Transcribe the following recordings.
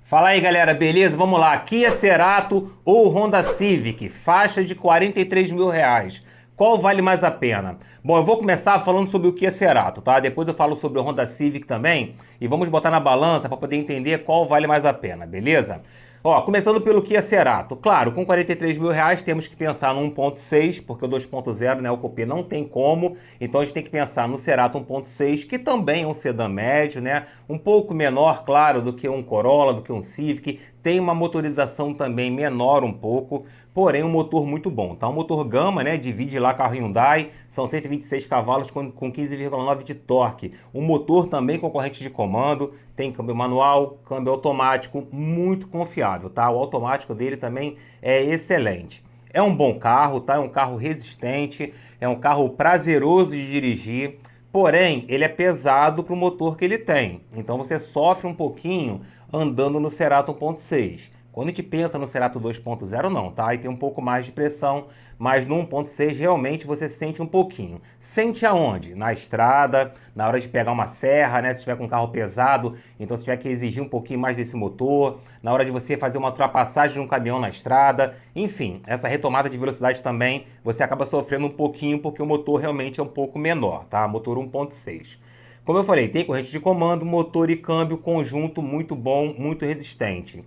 Fala aí, galera, beleza? Vamos lá. Kia Cerato ou Honda Civic, faixa de R$ 43.000. Qual vale mais a pena? Bom, eu vou começar falando sobre o Kia Cerato, tá? Depois eu falo sobre o Honda Civic também e vamos botar na balança para poder entender qual vale mais a pena, beleza? Ó, começando pelo Kia Cerato. Claro, com R$ 43.000 temos que pensar no 1.6, porque o 2.0, né, o Coupé não tem como. Então a gente tem que pensar no Cerato 1.6, que também é um sedã médio, né? Um pouco menor, claro, do que um Corolla, do que um Civic. Tem uma motorização também menor um pouco, porém um motor muito bom, tá? Um motor Gama, né? Divide lá carro Hyundai, são 126 cavalos com 15,9 de torque. Um motor também com corrente de comando, tem câmbio manual, câmbio automático, muito confiável, tá? O automático dele também é excelente. É um bom carro, tá? É um carro resistente, é um carro prazeroso de dirigir, porém ele é pesado para o motor que ele tem. Então você sofre um pouquinho andando no Cerato 1.6. Quando a gente pensa no Cerato 2.0 não, tá? Aí tem um pouco mais de pressão, mas no 1.6 realmente você sente um pouquinho. Sente aonde? Na estrada, na hora de pegar uma serra, né? Se tiver com um carro pesado, então você tiver que exigir um pouquinho mais desse motor, na hora de você fazer uma ultrapassagem de um caminhão na estrada, enfim, essa retomada de velocidade também, você acaba sofrendo um pouquinho porque o motor realmente é um pouco menor, tá? Motor 1.6. Como eu falei, tem corrente de comando, motor e câmbio, conjunto muito bom, muito resistente.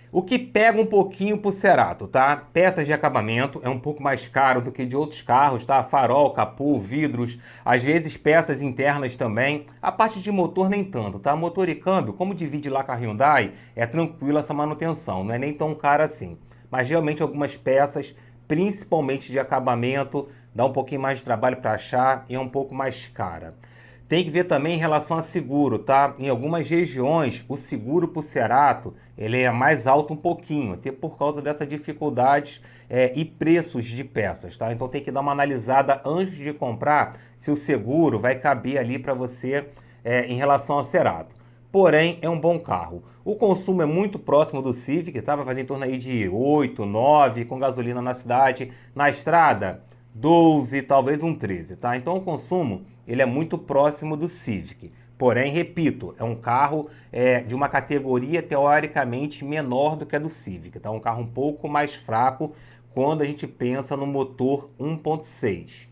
O que pega um pouquinho pro Cerato, tá? Peças de acabamento, é um pouco mais caro do que de outros carros, tá? Farol, capô, vidros, às vezes peças internas também. A parte de motor nem tanto, tá? Motor e câmbio, como divide lá com a Hyundai, é tranquila essa manutenção, não é nem tão cara assim. Mas realmente algumas peças, principalmente de acabamento, dá um pouquinho mais de trabalho para achar e é um pouco mais cara. Tem que ver também em relação a seguro, tá? Em algumas regiões, o seguro para o Cerato, ele é mais alto um pouquinho, até por causa dessas dificuldades e preços de peças, tá? Então tem que dar uma analisada antes de comprar se o seguro vai caber ali para você em relação ao Cerato. Porém, é um bom carro. O consumo é muito próximo do Civic, tá? Vai fazer em torno aí de 8, 9, com gasolina na cidade. Na estrada, 12, talvez um 13, tá? Então o consumo ele é muito próximo do Civic. Porém, repito, é um carro de uma categoria teoricamente menor do que a do Civic, tá? Um carro um pouco mais fraco quando a gente pensa no motor 1.6.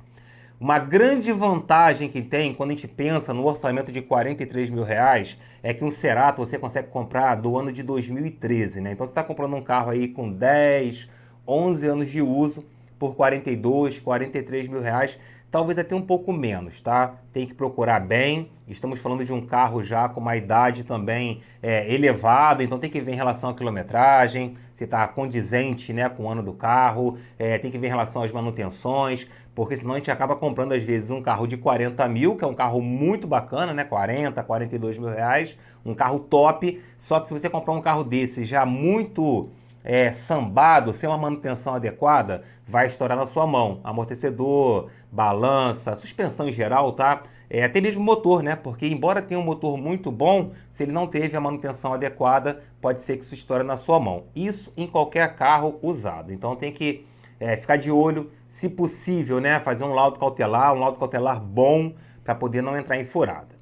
Uma grande vantagem que tem quando a gente pensa no orçamento de R$ 43.000 é que um Cerato você consegue comprar do ano de 2013, né? Então você está comprando um carro aí com 10, 11 anos de uso por 42, R$ 43.000, talvez até um pouco menos, tá? Tem que procurar bem. Estamos falando de um carro já com uma idade também elevada, então tem que ver em relação à quilometragem, se está condizente, né, com o ano do carro, tem que ver em relação às manutenções, porque senão a gente acaba comprando às vezes um carro de 40 mil, que é um carro muito bacana, né, 40, R$ 42.000, um carro top, só que se você comprar um carro desse já muito sambado, sem uma manutenção adequada, vai estourar na sua mão. Amortecedor, balança, suspensão em geral, tá? Até mesmo motor, né? Porque embora tenha um motor muito bom, se ele não teve a manutenção adequada, pode ser que isso estoure na sua mão. Isso em qualquer carro usado. Então tem que ficar de olho, se possível, né? Fazer um laudo cautelar bom, para poder não entrar em furada.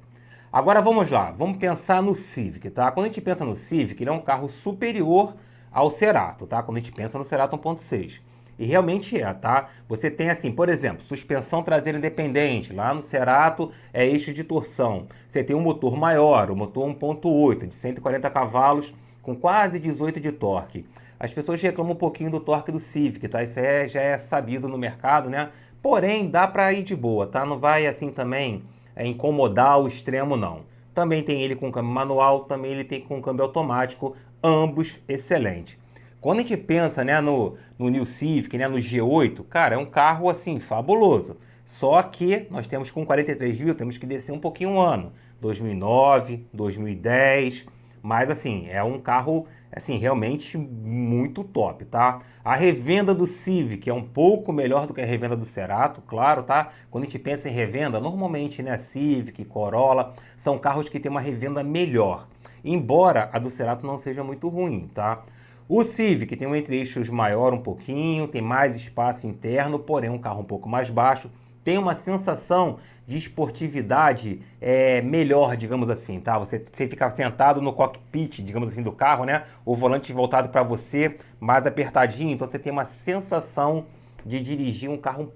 Agora vamos lá, vamos pensar no Civic, tá? Quando a gente pensa no Civic, ele é um carro superior ao Cerato, tá? Quando a gente pensa no Cerato 1.6. E realmente tá? Você tem assim, por exemplo, suspensão traseira independente. Lá no Cerato é eixo de torção. Você tem um motor maior, o motor 1.8 de 140 cavalos com quase 18 de torque. As pessoas reclamam um pouquinho do torque do Civic, tá? Isso já é sabido no mercado, né? Porém, dá para ir de boa, tá? Não vai assim também incomodar ao extremo, não. Também tem ele com câmbio manual, também ele tem com câmbio automático, ambos excelentes. Quando a gente pensa, né, no New Civic, né, no G8, cara, é um carro assim fabuloso. Só que nós temos com 43 mil, temos que descer um pouquinho um ano. 2009, 2010, mas assim, é um carro assim realmente muito top, tá? A revenda do Civic é um pouco melhor do que a revenda do Cerato, claro, tá? Quando a gente pensa em revenda, normalmente, né, Civic, Corolla, são carros que têm uma revenda melhor. Embora a do Cerato não seja muito ruim, tá? O Civic tem um entre-eixos maior um pouquinho, tem mais espaço interno, porém um carro um pouco mais baixo, tem uma sensação de esportividade melhor, digamos assim, tá? Você fica sentado no cockpit, digamos assim, do carro, né? O volante voltado para você, mais apertadinho, então você tem uma sensação de dirigir um carro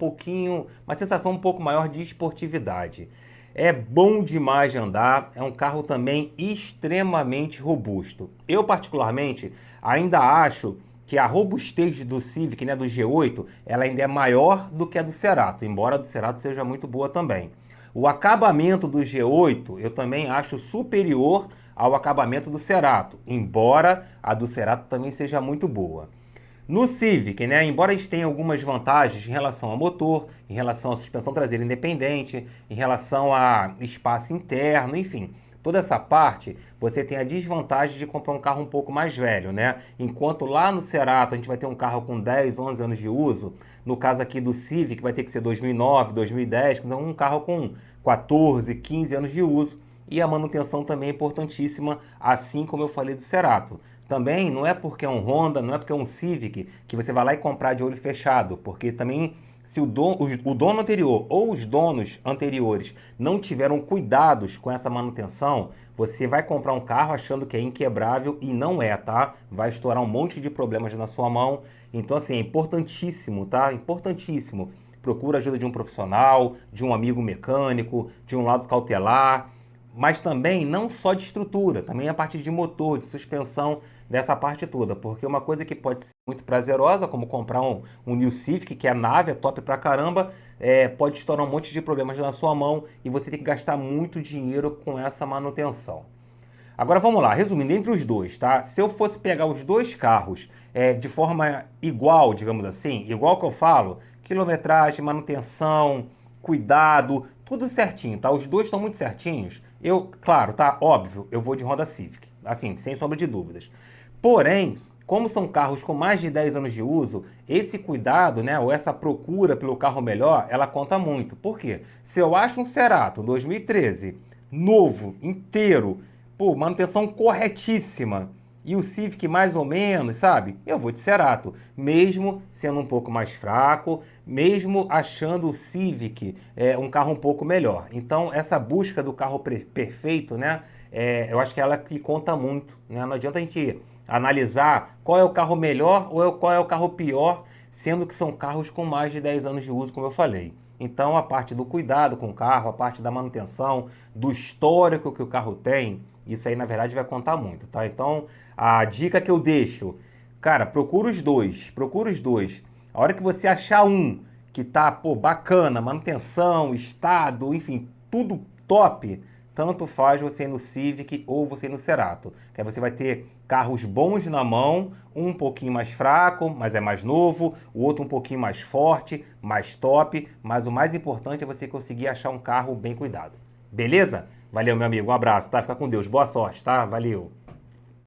uma sensação um pouco maior de esportividade. É bom demais de andar, é um carro também extremamente robusto. Eu, particularmente, ainda acho que a robustez do Civic, né, do G8, ela ainda é maior do que a do Cerato, embora a do Cerato seja muito boa também. O acabamento do G8 eu também acho superior ao acabamento do Cerato, embora a do Cerato também seja muito boa. No Civic, né, embora a gente tenha algumas vantagens em relação ao motor, em relação à suspensão traseira independente, em relação a espaço interno, enfim, toda essa parte, você tem a desvantagem de comprar um carro um pouco mais velho, né? Enquanto lá no Cerato a gente vai ter um carro com 10, 11 anos de uso, no caso aqui do Civic vai ter que ser 2009, 2010, então um carro com 14, 15 anos de uso, e a manutenção também é importantíssima, assim como eu falei do Cerato. Também não é porque é um Honda, não é porque é um Civic que você vai lá e comprar de olho fechado, porque também se o dono anterior ou os donos anteriores não tiveram cuidados com essa manutenção, você vai comprar um carro achando que é inquebrável e não é, tá? Vai estourar um monte de problemas na sua mão. Então, assim, é importantíssimo, tá? Importantíssimo. Procura a ajuda de um profissional, de um amigo mecânico, de um laudo cautelar, mas também não só de estrutura, também a parte de motor, de suspensão, dessa parte toda, porque uma coisa que pode ser muito prazerosa, como comprar um New Civic, que é nave, é top pra caramba, pode estourar um monte de problemas na sua mão e você tem que gastar muito dinheiro com essa manutenção. Agora vamos lá, resumindo, entre os dois, tá? Se eu fosse pegar os dois carros de forma igual, digamos assim, igual que eu falo, quilometragem, manutenção, cuidado, tudo certinho, tá? Os dois estão muito certinhos. Claro, tá? Óbvio, eu vou de Honda Civic, assim, sem sombra de dúvidas. Porém, como são carros com mais de 10 anos de uso, esse cuidado, né, ou essa procura pelo carro melhor, ela conta muito. Por quê? Se eu acho um Cerato 2013, novo, inteiro, pô, manutenção corretíssima, e o Civic mais ou menos, sabe? Eu vou de Cerato, mesmo sendo um pouco mais fraco, mesmo achando o Civic um carro um pouco melhor. Então, essa busca do carro perfeito, né? Eu acho que é ela que conta muito, né? Não adianta a gente analisar qual é o carro melhor ou qual é o carro pior, sendo que são carros com mais de 10 anos de uso, como eu falei. Então, a parte do cuidado com o carro, a parte da manutenção, do histórico que o carro tem, isso aí, na verdade, vai contar muito, tá? Então, a dica que eu deixo, cara, procura os dois, procura os dois. A hora que você achar um que tá, pô, bacana, manutenção, estado, enfim, tudo top, tanto faz você ir no Civic ou você ir no Cerato. Que aí você vai ter carros bons na mão, um pouquinho mais fraco, mas é mais novo, o outro um pouquinho mais forte, mais top, mas o mais importante é você conseguir achar um carro bem cuidado. Beleza? Valeu, meu amigo, um abraço, tá? Fica com Deus, boa sorte, tá? Valeu!